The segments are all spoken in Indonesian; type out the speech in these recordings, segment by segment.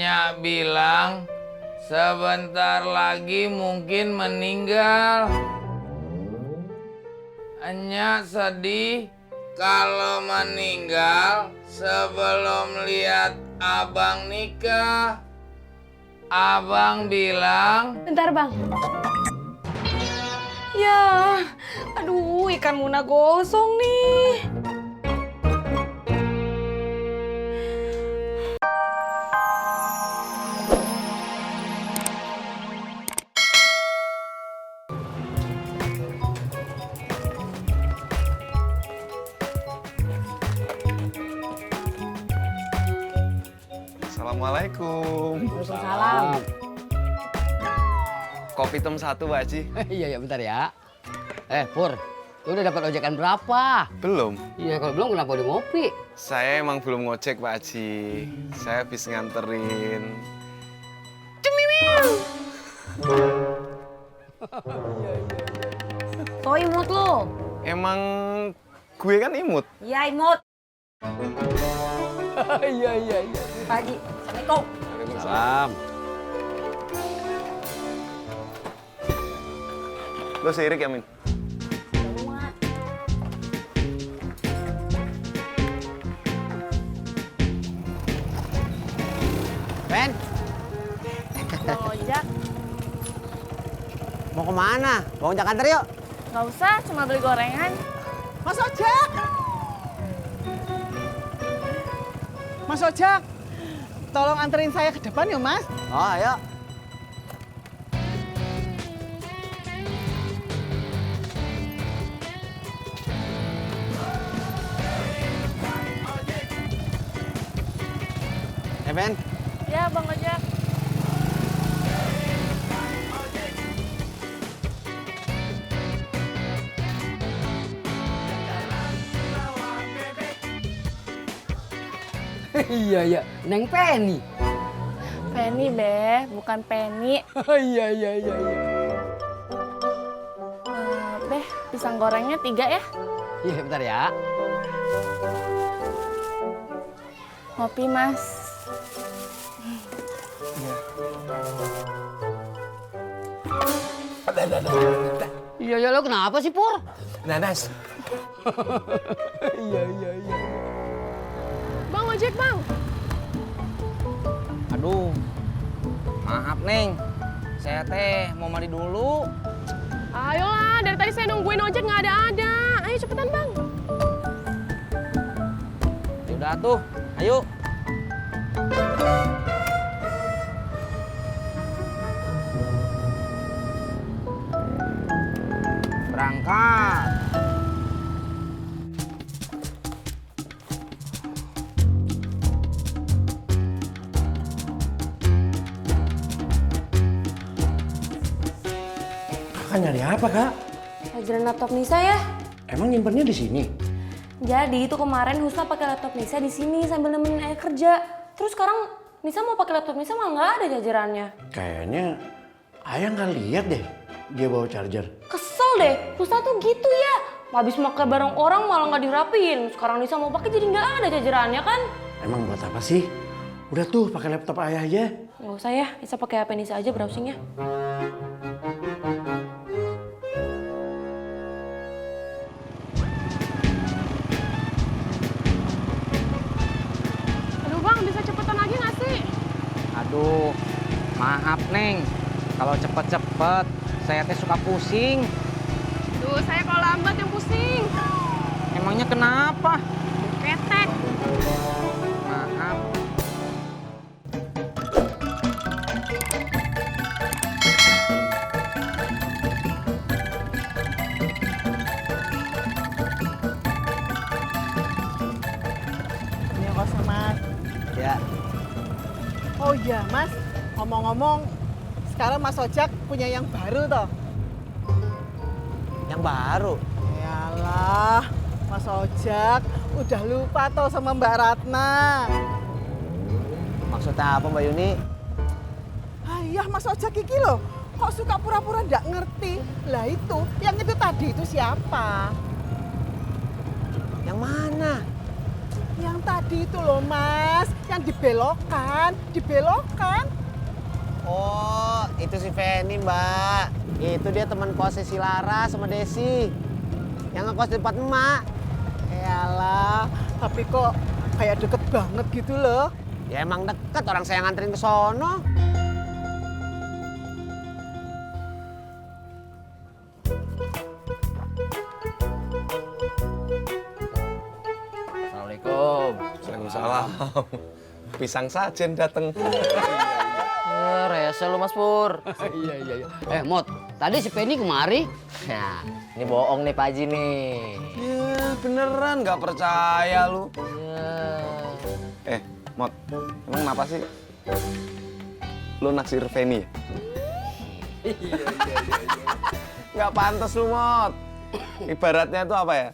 Enya bilang sebentar lagi mungkin meninggal. Enya sedih kalau meninggal sebelum lihat abang nikah. Abang bilang... Bentar, Bang. Ya, aduh ikan muna gosong nih. Assalamualaikum. Waalaikumsalam. Kopi hitam satu, Pak Haji. Iya, bentar ya. Pur, lu udah dapat ojekan berapa? Belum. Iya, kalau belum kenapa udah ngopi? Saya emang belum ngojek, Pak Haji. Saya habis nganterin... So imut lu. Emang gue kan imut. Iya imut. Iya. Pak Haji, Assalamualaikum. Salam. Lo seirik ya, Min? Ben, Ojek. mau kemana? Mau ojek antar yuk. Nggak usah, cuma beli gorengan. Mas Ojak! Mas Ojak, tolong anterin saya ke depan ya, Mas. Oh, ayo. Ben, Ya, Bang Ojek. iya. Neng Penny. Penny, Be, bukan Penny. Iya. Be, pisang gorengnya 3 ya. Iya, bentar ya. Ngopi, Mas. Iya, lo kenapa sih, Pur? Nanas. Iya. Bang Ojek, Bang. Aduh, maaf Neng, saya teh mau mandi dulu. Ayolah, dari tadi saya nungguin ojek nggak ada. Ayo cepetan, Bang. Yaudah tuh, ayo. Berangkat. Kakak nyari apa, Kak? Pelajaran laptop Nisa ya. Emang nyimpennya di sini? Jadi itu kemarin Husna pakai laptop Nisa di sini sambil nemenin ayah kerja. Terus sekarang Nisa mau pakai laptop Nisa malah nggak ada jajarannya. Kayaknya Ayah nggak lihat deh dia bawa charger. Kesel deh, Husna tuh gitu ya. Habis pakai barang orang malah nggak dirapiin. Sekarang Nisa mau pakai jadi nggak ada jajarannya kan? Emang buat apa sih? Udah tuh pakai laptop Ayah aja. Nggak usah ya, Nisa pakai HP Nisa aja browsingnya. Aduh Bang, bisa cepetan lagi nggak sih? Aduh, maaf Neng, kalau cepet-cepet saya teh suka pusing. Duh, saya kalau lambat yang pusing. Emangnya kenapa? Ketek. Maaf. Ini kosnya, Mas. Ya. Oh iya, Mas. Ngomong-ngomong, sekarang Mas Ojak punya yang baru toh? Yang baru. Yalah, Mas Ojak udah lupa toh sama Mbak Ratna. Maksudnya apa, Mbak Yuni? Ayah, Mas Ojak iki loh, kok suka pura-pura nggak ngerti. Lah yang itu tadi itu siapa? Yang mana? Yang tadi itu loh, Mas. kan dibelokkan. Oh, itu si Feni, Mbak. Itu dia teman kosnya si Lara sama Desi. Yang ngekos di tempat emak. Yalah, tapi kok kayak deket banget gitu loh. Ya emang deket, orang saya nganterin ke sono. Assalamualaikum. Waalaikumsalam. Pisang sajen dateng. Rese lu Mas Pur. Iya. Mot, tadi si Penny kemari. Nah, ini bohong nih Pak Haji nih. Ya beneran nggak percaya lu. Ya. Mot, emang kenapa sih lu naksir Feni ya? Iya. Nggak pantas lu, Mot. Ibaratnya itu apa ya?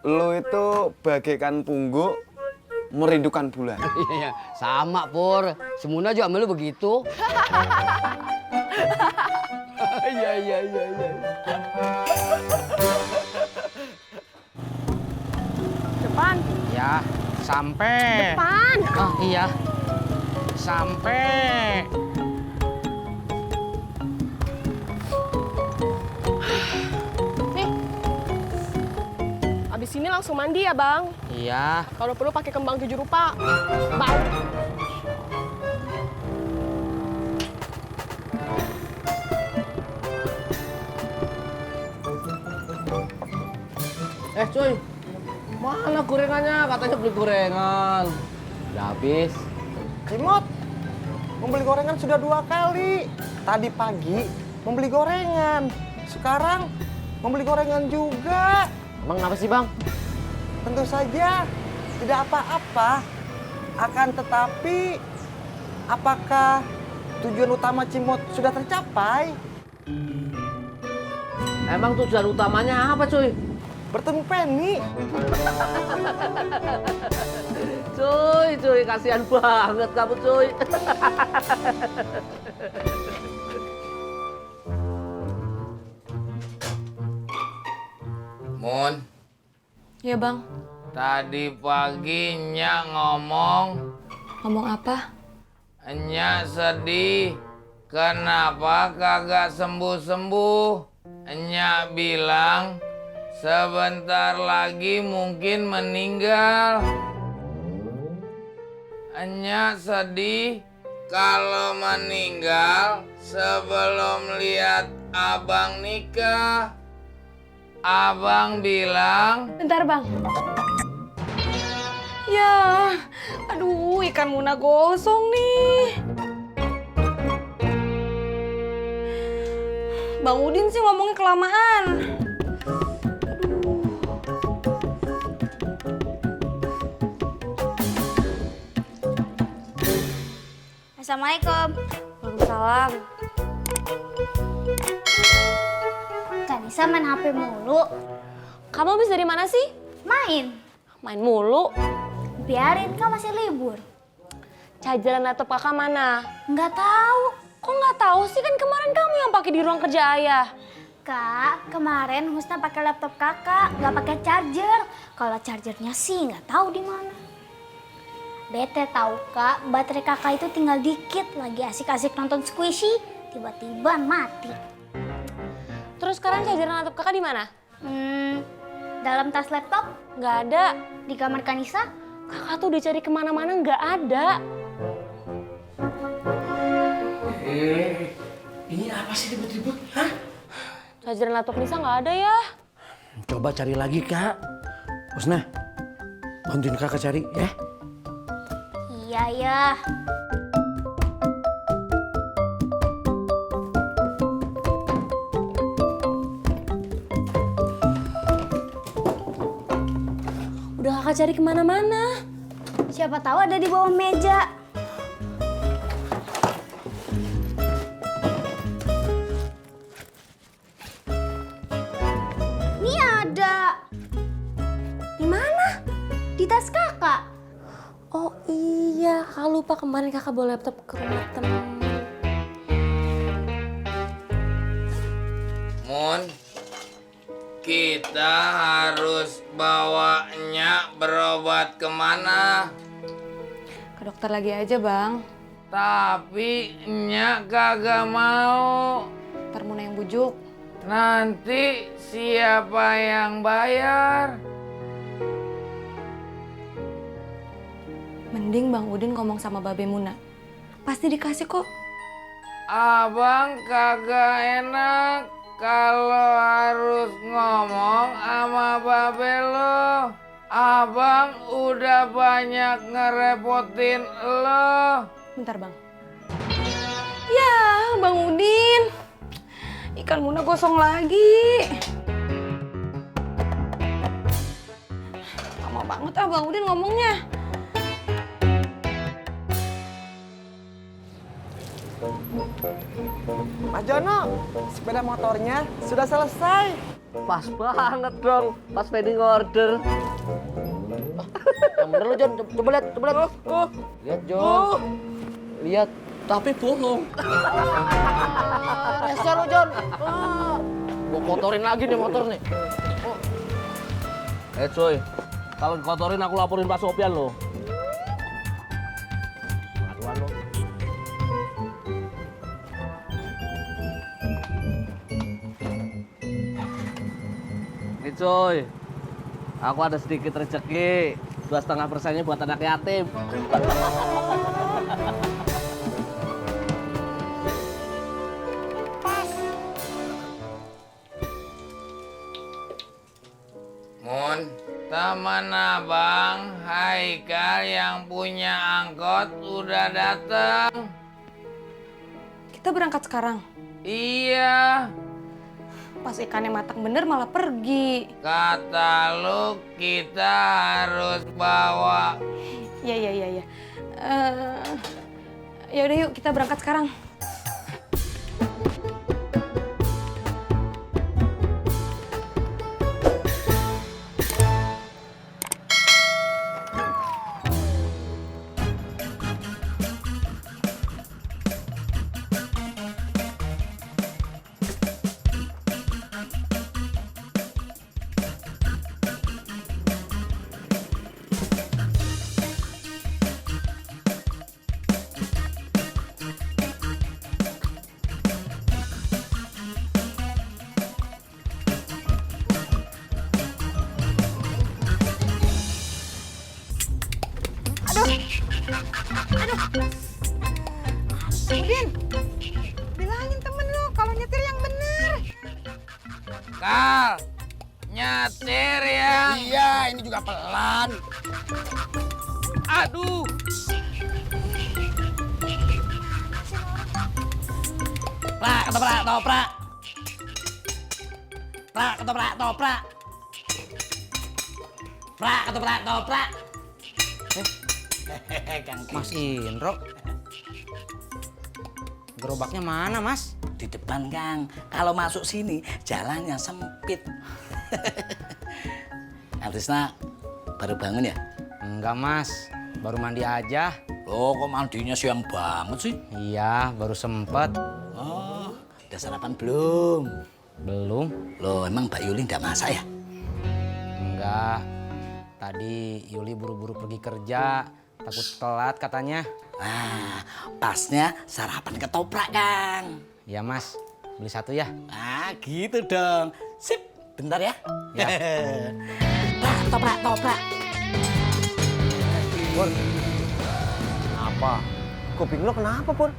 Lu itu bagaikan pungguk merindukan bulan. Iya, sama Pur. Semuna juga sama lu begitu. Iya. Depan. Ya, sampai. Depan. Oh iya, sampai. Nih. Abis ini langsung mandi ya, Bang. Iya. Kalau perlu pakai kembang 7 rupa. Bau. Cuy, mana gorengannya? Katanya beli gorengan. Udah habis. Cimot, membeli gorengan sudah 2 kali. Tadi pagi membeli gorengan. Sekarang membeli gorengan juga. Emang kenapa sih, Bang? Tentu saja tidak apa-apa. Akan tetapi, apakah tujuan utama Cimot sudah tercapai? Emang tujuan utamanya apa, cuy? Bertemu Penny. Cuy, kasihan banget kamu, cuy. Mun, Ya bang, tadi pagi Nyak ngomong, ngomong apa? Nyak sedih. Kenapa kagak sembuh-sembuh? Nyak bilang sebentar lagi mungkin meninggal. Nyak sedih kalau meninggal sebelum lihat abang nikah. Abang bilang, Bentar bang. Ya, aduh ikan muna gosong nih. Bang Udin sih ngomongnya kelamaan. Assalamualaikum. Waalaikumsalam. Kak Nisa main HP mulu. Kamu habis dari mana sih? Main. Main mulu. Biarin, kan masih libur. Chargeran laptop kakak mana? Nggak tahu. Kok nggak tahu sih, kan kemarin kamu yang pakai di ruang kerja ayah. Kak, kemarin Husna pakai laptop kakak, nggak pakai charger. Kalau chargernya sih nggak tahu di mana. Bete tahu kak, baterai kakak itu tinggal dikit, lagi asik-asik nonton Squishy, tiba-tiba mati. Terus sekarang chargeran laptop kakak di mana? Dalam tas laptop, Nggak ada. di kamar Kanisa. Kakak tuh udah cari kemana-mana nggak ada. Ini apa sih ribut-ribut? Hah? Chargeran laptop Nisa nggak ada ya. Coba cari lagi, Kak. Husna, bantuin kakak cari, ya. Iya ya. Udah kakak cari kemana-mana. Siapa tahu ada di bawah meja. Ini ada. Di mana? Di tas kakak. Oh iya, kakak lupa kemarin kakak bawa laptop ke rumah temen. Mun, kita harus bawanya berobat kemana? Ke dokter lagi aja, Bang. Tapi Nyak kagak mau. Ntar Muna yang bujuk. Nanti siapa yang bayar? Mending Bang Udin ngomong sama Babe Muna. Pasti dikasih kok. Abang kagak enak kalau harus ngomong sama babe lo. Abang udah banyak ngerepotin lo. Bentar, Bang. Ya, Bang Udin. Ikan Muna gosong lagi. Lama banget Bang Udin ngomongnya. Mas Jono, sepeda motornya sudah selesai. Pas banget dong, pas Feni order. Yang bener lu Jon, coba lihat. Lihat Jon. Lihat, tapi bohong. Rese lu Jon. Gua kotorin lagi nih motor nih. Cuy, kalau dikotorin aku laporin Pak Sopian lo. Aduan lo. Nih cuy, aku ada sedikit rezeki. 2,5%-nya buat anak yatim. Mun, teman abang Haikal yang punya angkot udah datang. Kita berangkat sekarang. Iya, Pas ikannya matang bener malah pergi. kata lu kita harus bawa. Iya. Ya udah yuk kita berangkat sekarang. Udin, bilangin temen lu kalau nyetir yang bener. Kal, nyetir ya. Iya, ini juga pelan. Aduh. Prak, ketoprak, toprak. Prak, ketoprak, toprak. Prak, ketoprak, toprak. Mas Indro. Gerobaknya mana, Mas? Di depan, Kang. Kalau masuk sini, jalannya sempit. Altisna, baru bangun ya? Enggak, Mas. Baru mandi aja. Loh, kok mandinya siang banget sih? Iya, baru sempet. Oh, udah sarapan belum? Belum. Loh, emang Mbak Yuli nggak masak ya? Enggak. Tadi Yuli buru-buru pergi kerja. Takut telat katanya. Nah, pasnya sarapan ketoprak, Kang. Ya, Mas. Beli satu ya? Ah, gitu dong. Sip, bentar ya. Ya. Prak, ketoprak, toprak. Pur, kenapa? Kuping lo kenapa, Pur?